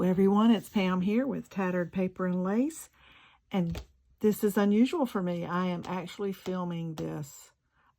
Hello everyone, it's Pam here with Tattered Paper and Lace, and this is unusual for me. I am actually filming this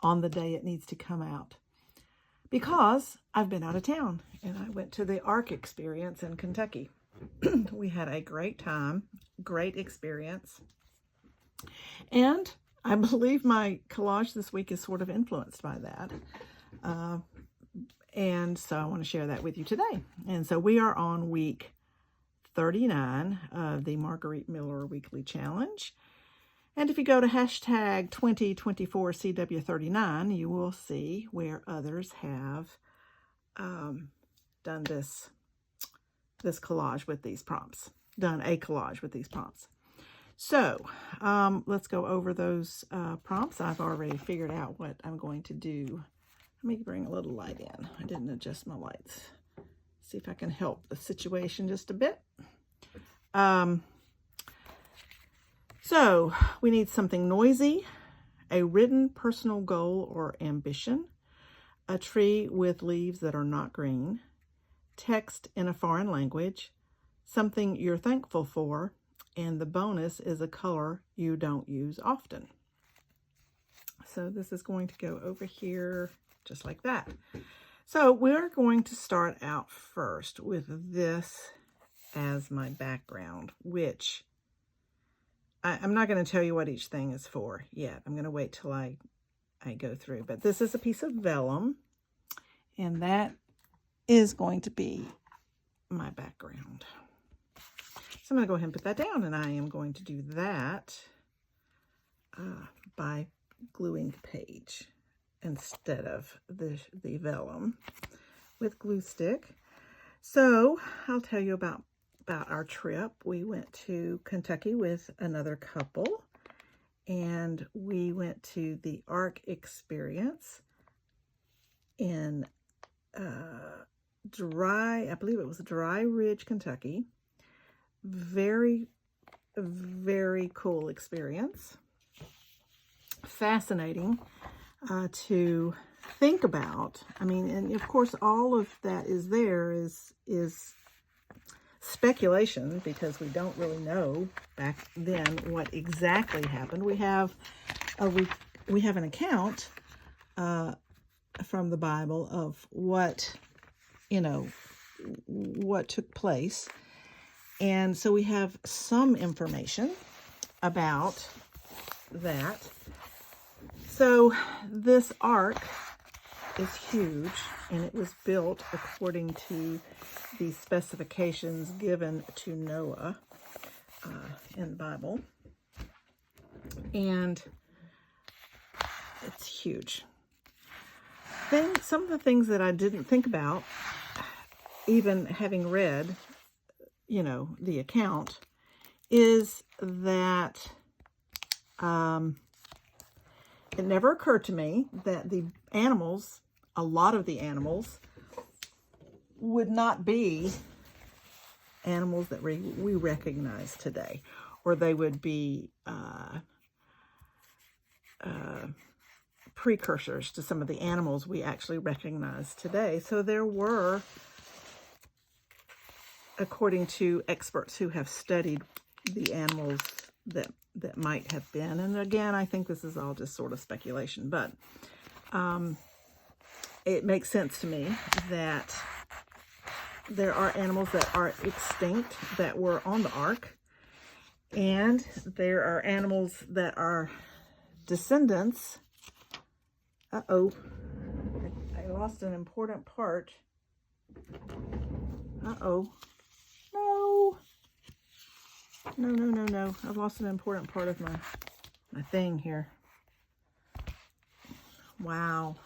on the day it needs to come out because I've been out of town and I went to the ARC experience in Kentucky. We had a great time, great experience, and I believe my collage this week is sort of influenced by that. And so I want to share that with you today. And so we are on week 39 of the Margarete Miller Weekly Challenge. And if you go to hashtag 2024CW39, you will see where others have done this collage with these prompts, done a collage with these prompts. So let's go over those prompts. I've already figured out what I'm going to do. Let me bring a little light in. I didn't adjust my lights. See if I can help the situation just a bit. So we need something noisy, a written personal goal or ambition, a tree with leaves that are not green, text in a foreign language, something you're thankful for, and the bonus is a color you don't use often. So this is going to go over here just like that. So we're going to start out first with this as my background, which I'm not going to tell you what each thing is for yet. I'm going to wait till I go through. But this is a piece of vellum, and that is going to be my background. So I'm going to go ahead and put that down, and I am going to do that by gluing the page instead of the vellum with glue stick. So I'll tell you about our trip. We went to Kentucky with another couple, and we went to the ARC experience in I believe it was Dry Ridge, Kentucky. Very, very cool experience. Fascinating to think about. I mean, and of course all of that is speculation because we don't really know back then what exactly happened. We have an account from the Bible of what took place, and so we have some information about that. So this ark is huge, and it was built according to the specifications given to Noah in the Bible. And it's huge. Some of the things that I didn't think about, even having read, the account, is that it never occurred to me that the animals, a lot of the animals, would not be animals that we recognize today, or they would be precursors to some of the animals we actually recognize today. So there were, according to experts who have studied the animals that might have been, and again, I think this is all just sort of speculation, but it makes sense to me that there are animals that are extinct that were on the ark, and there are animals that are descendants. Uh-oh, I lost an important part. Uh-oh. No. I've lost an important part of my thing here. Wow.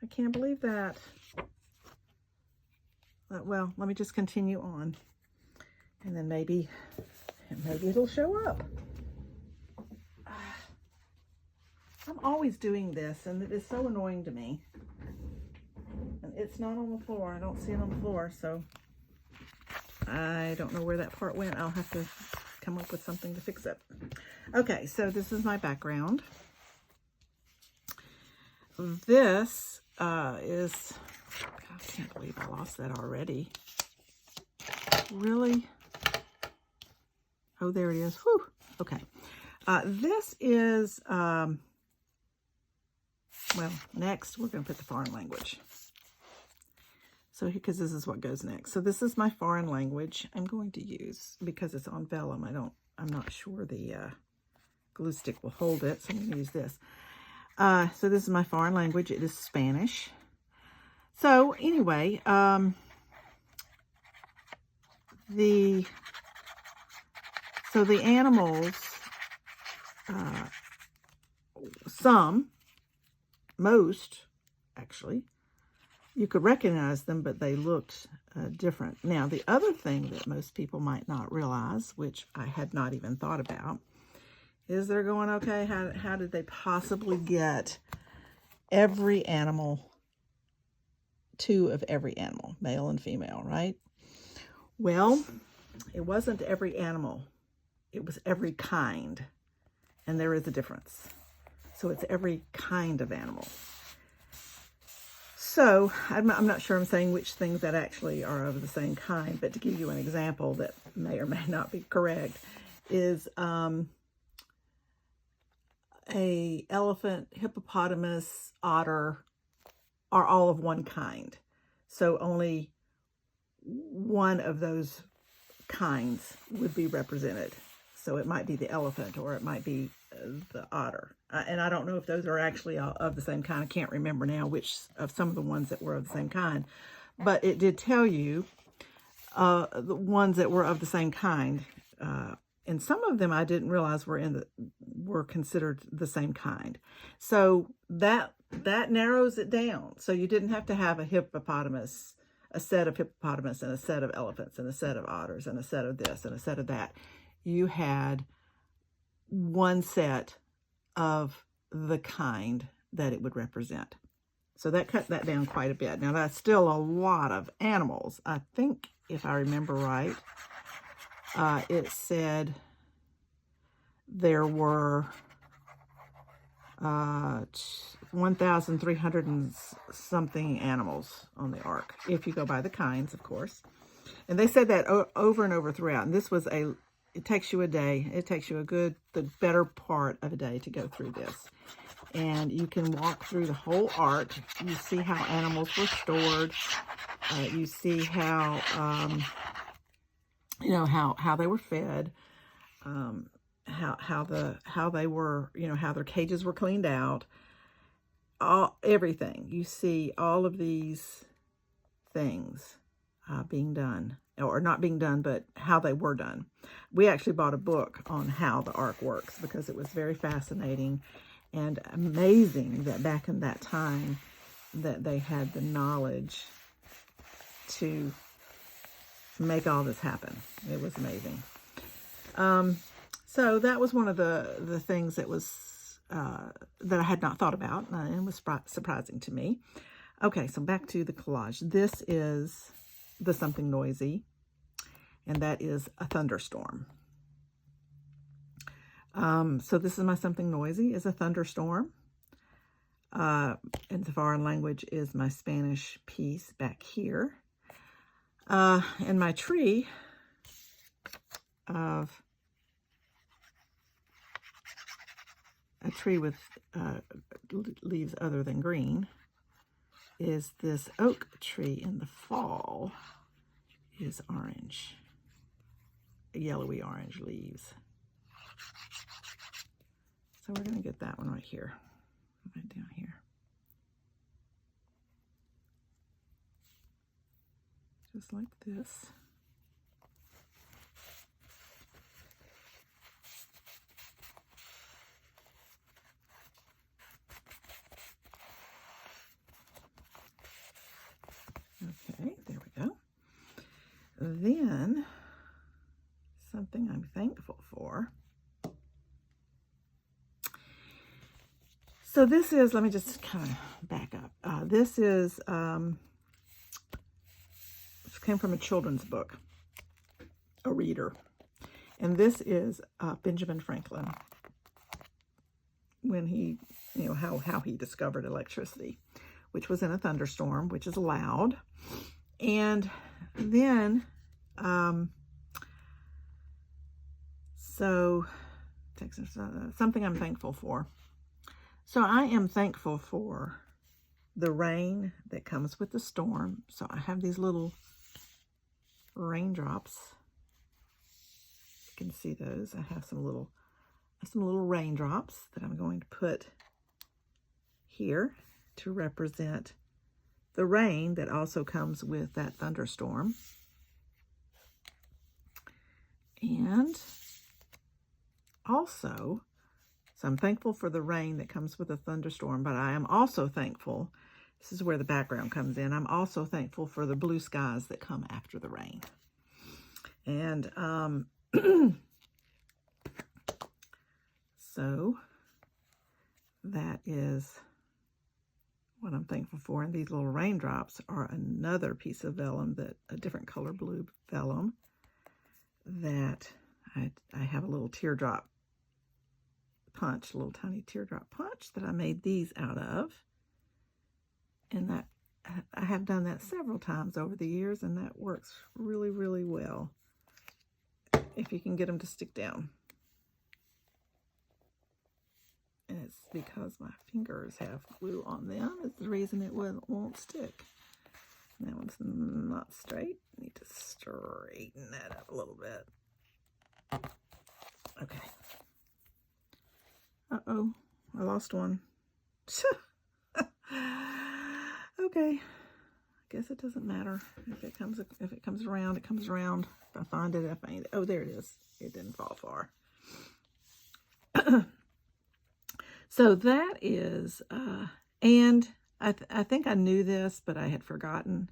I can't believe that. Well, let me just continue on, and then maybe it'll show up. I'm always doing this, and it is so annoying to me. And it's not on the floor. I don't see it on the floor, so I don't know where that part went. I'll have to come up with something to fix it. Okay, so this is my background. This is, I can't believe I lost that already. really? Oh, there it is. Whew. Okay. This is, well, next we're going to put the foreign language. So, because this is what goes next. So this is my foreign language I'm going to use because it's on vellum. I'm not sure the glue stick will hold it, so I'm going to use this. So this is my foreign language. It is Spanish. So anyway, the animals, most, actually, you could recognize them, but they looked different. Now, the other thing that most people might not realize, which I had not even thought about, is they're going, okay, how did they possibly get every animal, 2 of every animal, male and female, right? Well, it wasn't every animal. It was every kind. And there is a difference. So it's every kind of animal. So I'm not sure I'm saying which things that actually are of the same kind, but to give you an example that may or may not be correct is a elephant, hippopotamus, otter are all of one kind. So only one of those kinds would be represented. So it might be the elephant or it might be the otter. And I don't know if those are actually of the same kind. I can't remember now which of some of the ones that were of the same kind. But it did tell you the ones that were of the same kind. And some of them I didn't realize were considered the same kind. So that narrows it down. So you didn't have to have a hippopotamus, a set of hippopotamus and a set of elephants and a set of otters and a set of this and a set of that. You had one set of the kind that it would represent. So that cut that down quite a bit. Now that's still a lot of animals. I think if I remember right, it said there were 1,300 and something animals on the ark, if you go by the kinds, of course. And they said that over and over throughout. And this was it takes you a day. It takes you the better part of a day to go through this. And you can walk through the whole ark. You see how animals were stored. You see how, how they were fed, how they were, how their cages were cleaned out, everything. You see all of these things being done, or not being done, but how they were done. We actually bought a book on how the ark works because it was very fascinating and amazing that back in that time that they had the knowledge to make all this happen. It was amazing. So that was one of the things that was that I had not thought about and was surprising to me. Okay, so back to the collage. This is the something noisy, and that is a thunderstorm. So this is my something noisy is a thunderstorm. And the foreign language is my Spanish piece back here. And my tree of a tree with leaves other than green is this oak tree in the fall is orange, yellowy orange leaves. So we're going to get that one right here, right down here. Just like this. Okay, there we go. Then, something I'm thankful for. So this is, let me just kind of back up. This is, this came from a children's book, a reader. And this is Benjamin Franklin, when he, how he discovered electricity, which was in a thunderstorm, which is loud. And then So, something I'm thankful for. So I am thankful for the rain that comes with the storm. So I have these little raindrops. You can see those. I have some little raindrops that I'm going to put here to represent the rain that also comes with that thunderstorm. And also, so I'm thankful for the rain that comes with a thunderstorm, but I am also thankful, this is where the background comes in, I'm also thankful for the blue skies that come after the rain. And so that is what I'm thankful for. And these little raindrops are another piece of vellum, a different color blue vellum, that I have a little teardrop punch, a little tiny teardrop punch that I made these out of. And that I have done that several times over the years, and that works really, really well if you can get them to stick down. And it's because my fingers have glue on them. It's the reason it won't stick. That one's not straight. I need to straighten that up a little bit. Okay. Uh-oh, I lost one. Okay. I guess it doesn't matter. If it comes around, it comes around. If I find it, I find it. Oh, there it is. It didn't fall far. So that is, and I think I knew this, but I had forgotten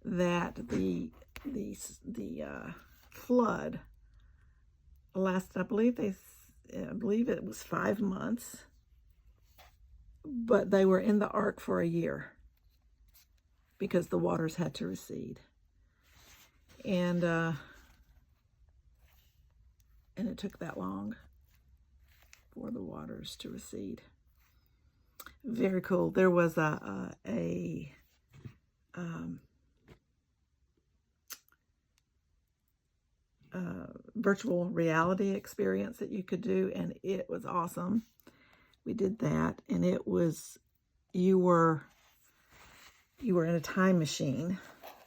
that the flood lasted, I believe it was 5 months, but they were in the ark for a year because the waters had to recede. And it took that long for the waters to recede. Very cool. There was a virtual reality experience that you could do, and it was awesome. We did that, and it was, you were in a time machine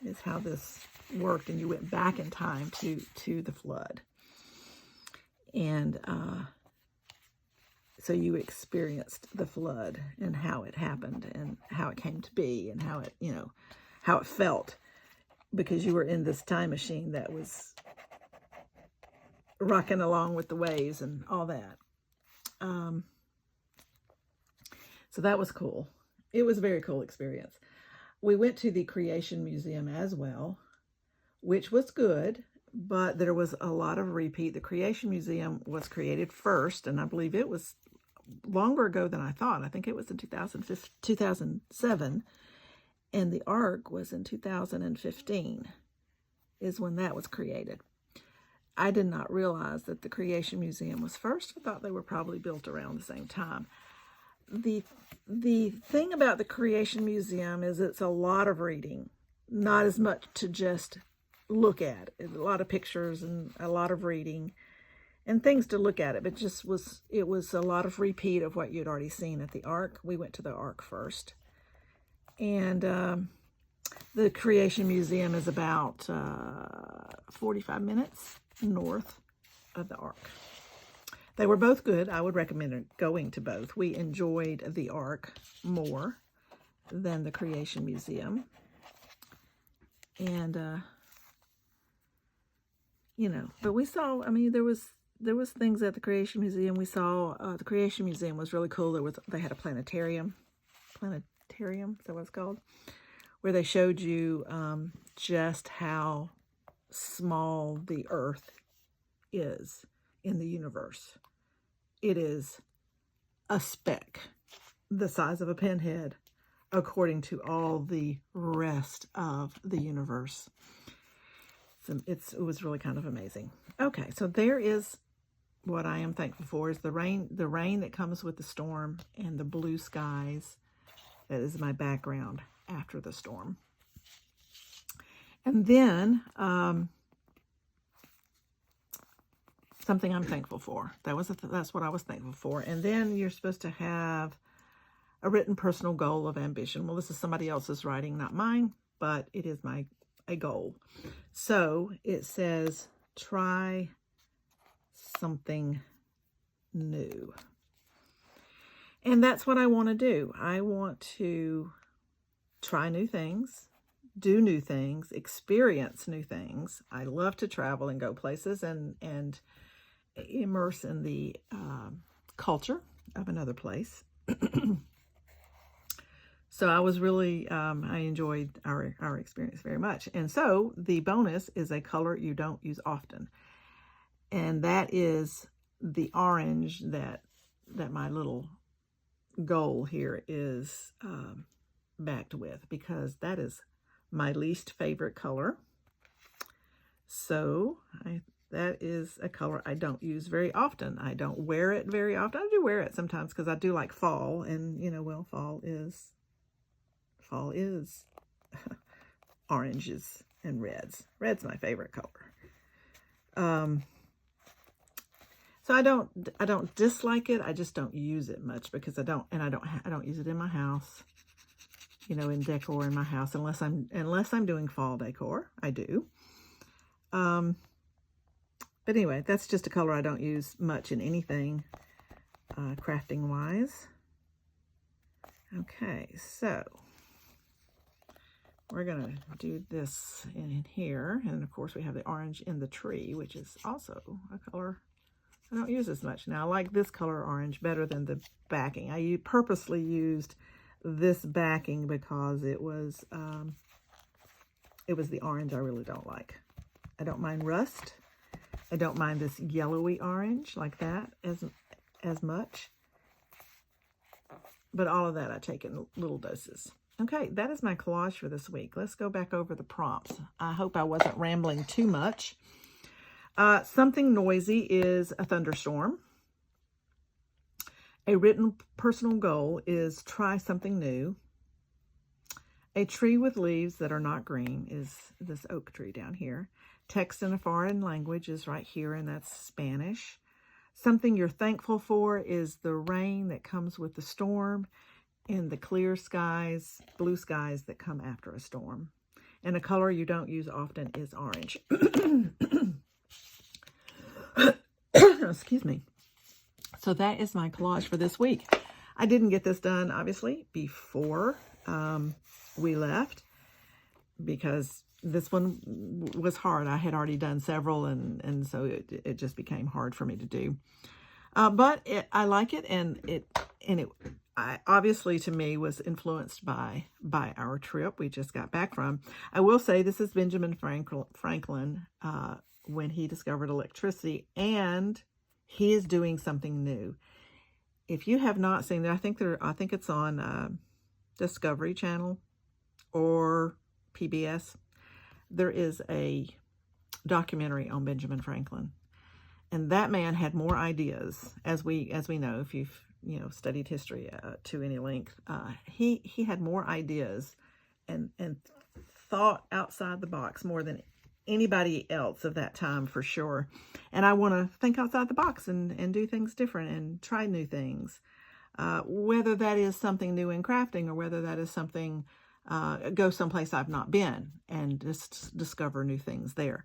is how this worked, and you went back in time to the flood. And so you experienced the flood and how it happened and how it came to be and how it, how it felt, because you were in this time machine that was rocking along with the waves and all that. So that was cool. It was a very cool experience. We went to the Creation Museum as well, which was good, but there was a lot of repeat. The Creation Museum was created first, and I believe it was longer ago than I thought. I think it was in 2007, and the Ark was in 2015 is when that was created. I did not realize that the Creation Museum was first. I thought they were probably built around the same time. The thing about the Creation Museum is it's a lot of reading, not as much to just look at. It's a lot of pictures and a lot of reading and things to look at it, but it was a lot of repeat of what you'd already seen at the Ark. We went to the Ark first. And the Creation Museum is about 45 minutes north of the Ark. They were both good. I would recommend going to both. We enjoyed the Ark more than the Creation Museum. And, but we saw, there was things at the Creation Museum. We saw, the Creation Museum was really cool. They had a planetarium, is that what it's called? Where they showed you just how small the Earth is in the universe. It is a speck the size of a pinhead according to all the rest of the universe. So it was really kind of amazing. Okay, so there is what I am thankful for, is the rain that comes with the storm and the blue skies. That is my background after the storm. And then something I'm thankful for. That's what I was thankful for. And then you're supposed to have a written personal goal of ambition. Well, this is somebody else's writing, not mine, but it is a goal. So it says, try something new. And that's what I want to do. I want to try new things, do new things, experience new things. I love to travel and go places and immerse in the culture of another place. So I was really, I enjoyed our experience very much. And so the bonus is a color you don't use often. And that is the orange that my little goal here is backed with, because that is my least favorite color. So that is a color I don't use very often. I don't wear it very often. I do wear it sometimes because I do like fall, and you know, well, fall is oranges and reds. Red's my favorite color. So I don't dislike it. I just don't use it much because I don't use it in my house, you know, in decor in my house, unless I'm doing fall decor. I do. But anyway, that's just a color I don't use much in anything, crafting wise. Okay, so we're gonna do this in here. And of course we have the orange in the tree, which is also a color I don't use as much. Now I like this color orange better than the backing. I purposely used this backing because it was the orange I really don't like. I don't mind rust. I don't mind this yellowy orange like that as much. But all of that I take in little doses. Okay, that is my collage for this week. Let's go back over the prompts. I hope I wasn't rambling too much. Something noisy is a thunderstorm. A written personal goal is try something new. A tree with leaves that are not green is this oak tree down here. Text in a foreign language is right here, and that's Spanish. Something you're thankful for is the rain that comes with the storm and the clear skies, blue skies that come after a storm. And a color you don't use often is orange. Excuse me. So that is my collage for this week. I didn't get this done, obviously, before we left, because this one was hard. I had already done several, and so it just became hard for me to do. But I like it, and it obviously to me was influenced by our trip we just got back from. I will say this is Benjamin Franklin when he discovered electricity, and he is doing something new. If you have not seen it, I think it's on Discovery Channel or PBS. There is a documentary on Benjamin Franklin, and that man had more ideas, as we know, if you've studied history to any length. He had more ideas and thought outside the box more than anybody else of that time, for sure. And I want to think outside the box and do things different and try new things, whether that is something new in crafting or whether that is something go someplace I've not been and just discover new things there.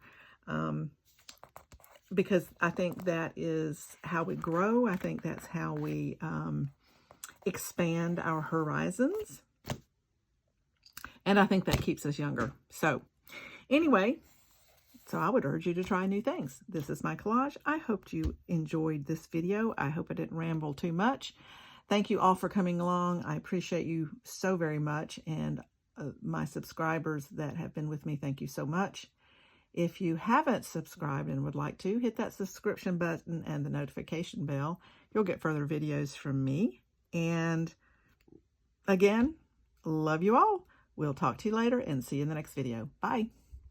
Because I think that is how we grow. I think that's how we expand our horizons. And I think that keeps us younger. So anyway, so I would urge you to try new things. This is my collage. I hope you enjoyed this video. I hope I didn't ramble too much. Thank you all for coming along. I appreciate you so very much. And my subscribers that have been with me, thank you so much. If you haven't subscribed and would like to, hit that subscription button and the notification bell. You'll get further videos from me. And again, love you all. We'll talk to you later and see you in the next video. Bye.